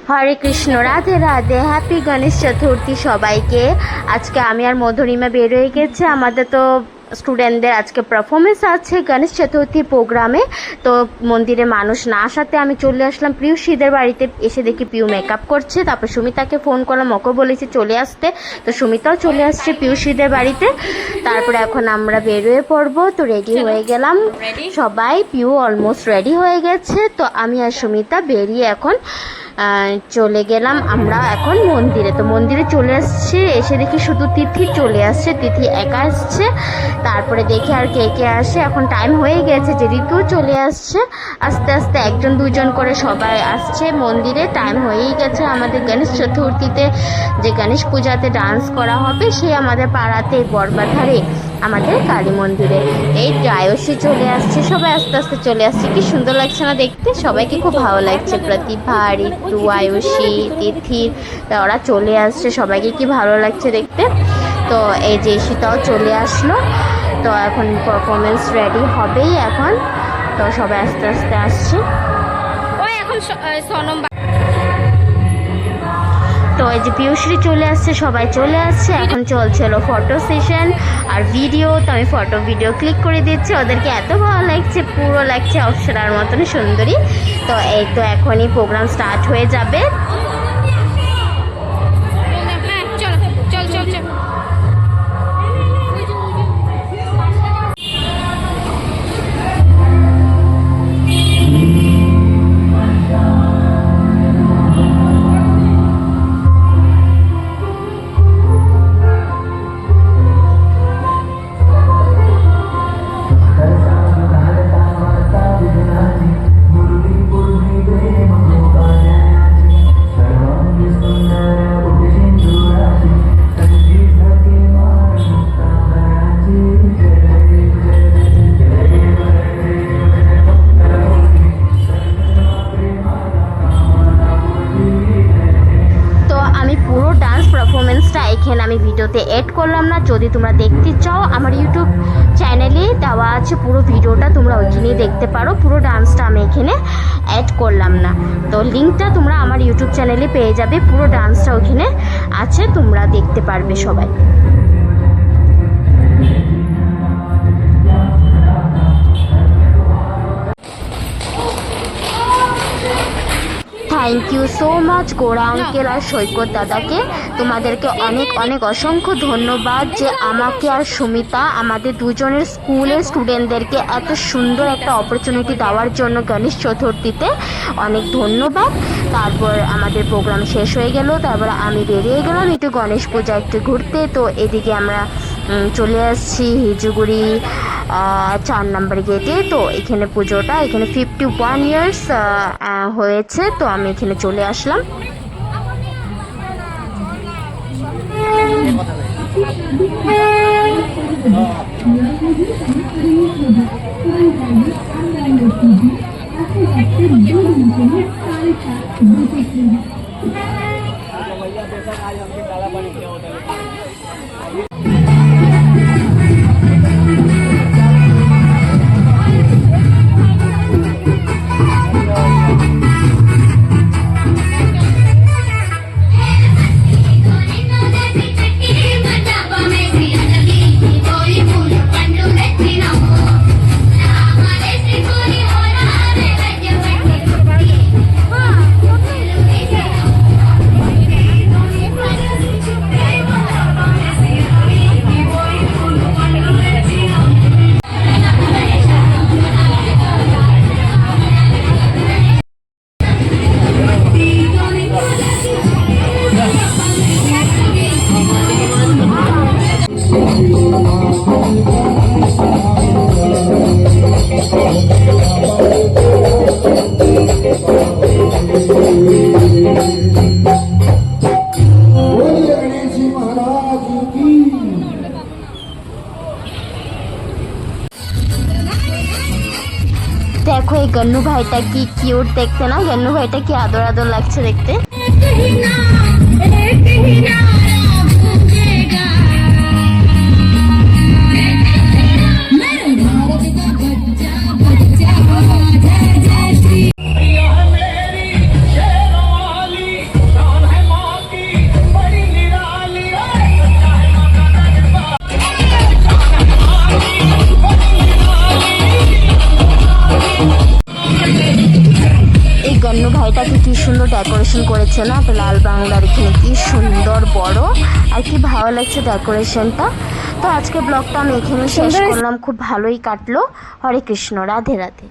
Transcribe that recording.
হরে Krishna, Radhe Radhe, happy Ganesh Chaturthi সবাইকে। আজকে আমি আর মধুরিমা বের হয়ে গেছে। আমাদের তো স্টুডেন্টদের আজকে পারফরমেন্স আছে গণেশ চতুর্থী প্রোগ্রামে। তো মন্দিরে মানুষ না আসাতে আমি চলে আসলাম পিউষীদের বাড়িতে। এসে দেখি পিউ মেকআপ করছে। তারপর সুমিতাকে ফোন করলাম, ওকে বলেছি চলে আসতে। তো সুমিতাও চলে আসছে পিউষীদের বাড়িতে। তারপরে এখন আমরা বের হয়ে পড়বো। তো রেডি হয়ে গেলাম সবাই। পিউ অলমোস্ট রেডি হয়ে গেছে। তো আমি আর সুমিতা বেরিয়ে এখন চলে গেলাম আমরা এখন মন্দিরে। তো মন্দিরে চলে আসছে, এসে দেখি শুধু তিথি চলে আসছে, তিথি একা আসছে। তারপরে দেখি আর কে কে আসে। এখন টাইম হয়ে গেছে যে ঋতুও চলে আসছে। আস্তে আস্তে একজন দুজন করে সবাই আসছে মন্দিরে। টাইম হয়েই গেছে। আমাদের গণেশ চতুর্থীতে যে গণেশ পূজাতে ডান্স করা হবে সে আমাদের পাড়াতে বরবাধারে আমাদের কালী মন্দিরে। এই আয়ুষী চলে আসছে, সবাই আস্তে আস্তে চলে আসছে। কি সুন্দর লাগছে না দেখতে? সবাইকে খুব ভালো লাগছে। প্রতিভা, ঋতু, আয়ুষী, তিথি ওরা চলে আসছে। সবাইকে কি ভালো লাগছে দেখতে। তো এই যে ঈশিতাও চলে আসলো। তো এখন পারফরমেন্স রেডি হবেই এখন। তো সবাই আস্তে আস্তে আসছে। ওই এখন সনম। তো এই যে পিউশ্রী চলে আসছে, সবাই চলে আসছে। এখন চলছিল ফটো সেশন আর ভিডিও। তো আমি ফটো ভিডিও ক্লিক করে দিচ্ছি। ওদেরকে এত ভালো লাগছে, পুরো লাগছে অপ্সরার মতন সুন্দরী। তো এই তো এখনই প্রোগ্রাম স্টার্ট হয়ে যাবে। এখানে আমি ভিডিওতে এড করলাম না। যদি তোমরা দেখতে চাও আমার ইউটিউব চ্যানেলে দেওয়া আছে পুরো ভিডিওটা, তোমরা ওইখানেই দেখতে পারো। পুরো ডান্সটা আমি এখানে অ্যাড করলাম না। তো লিঙ্কটা তোমরা আমার ইউটিউব চ্যানেলে পেয়ে যাবে। পুরো ডান্সটা ওইখানে আছে, তোমরা দেখতে পারবে সবাই। থ্যাংক ইউ সো মাচ গোড়া আঙ্কেল আর সৈকত দাদাকে। তোমাদেরকে অনেক অনেক অসংখ্য ধন্যবাদ যে আমাকে আর সুমিতা আমাদের দুজনের স্কুলের স্টুডেন্টদেরকে এত সুন্দর একটা অপরচুনিটি দেওয়ার জন্য গণেশ চতুর্থীতে অনেক ধন্যবাদ। তারপর আমাদের প্রোগ্রাম শেষ হয়ে গেল। তারপর আমি বেরিয়ে গেলাম একটু গণেশ পূজা একটু ঘুরতে। তো এদিকে আমরা চলে আসছি হিজুগুড়ি 4 নম্বর গেটে। তো এখানে পুজোটা এখানে 51 ইয়ার্স হয়েছে। তো আমি এখানে চলে আসলাম। দেখো এই গন্নু ভাইটা কি কিউট দেখতে না? গন্নু ভাইটা কি আদর আদর লাগছে দেখতে। এই গন্নু ভাইটাকে কি সুন্দর ডেকোরেশন করেছে না, তো লাল বাংলার এখানে কি সুন্দর বড় আর কি ভালো লাগছে ডেকোরেশনটা। তো আজকে ব্লগটা আমি এখানে শেষ করলাম, খুব ভালোই কাটলো। হরে কৃষ্ণ, রাধে রাধে।